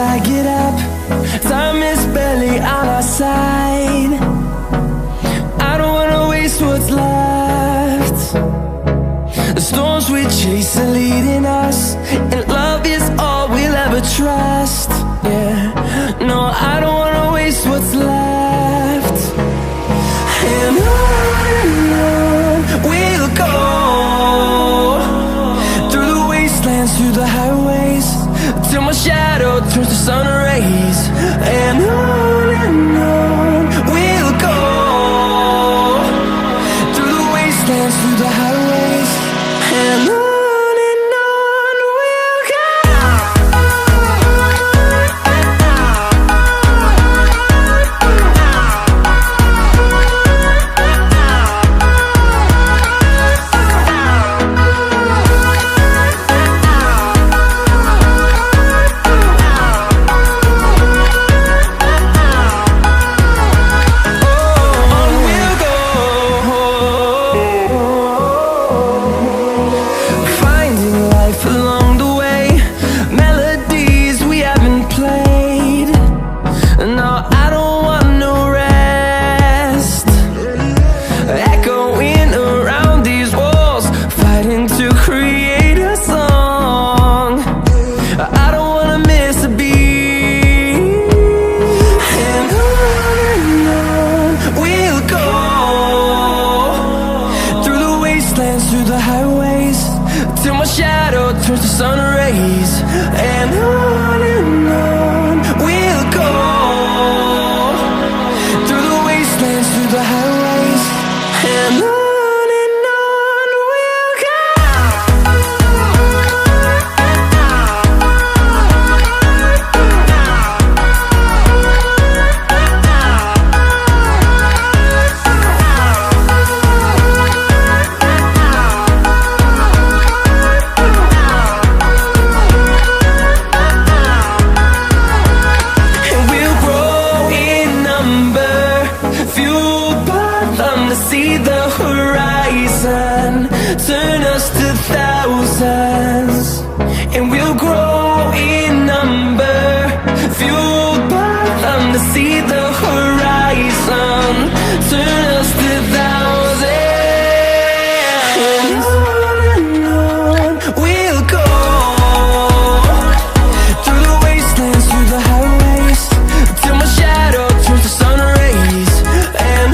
I get up. Time is barely on our side. I don't wanna waste what's left. The storms we chase are leading us, and love is all we'll ever trust. Yeah, no, I don't wanna waste what's left. And on we'll go, through the wastelands, through the highways, till my shadow turns to sun rays. And on we'll go, through the wastelands, through the highways, and on we'll go. Through the highways, till my shadow turns to sun rays. And on we'll go, through the wastelands, through the highways, and on we'll go. See the horizon, turn us to thousands, and we'll grow in number, fueled by them. To see the horizon, turn us to thousands, and on we'll go, through the wastelands, through the highways, till my shadow turns to sun rays. And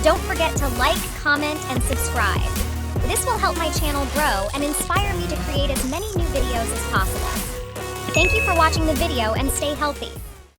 Don't forget to like, comment, and subscribe. This will help my channel grow and inspire me to create as many new videos as possible. Thank you for watching the video and stay healthy.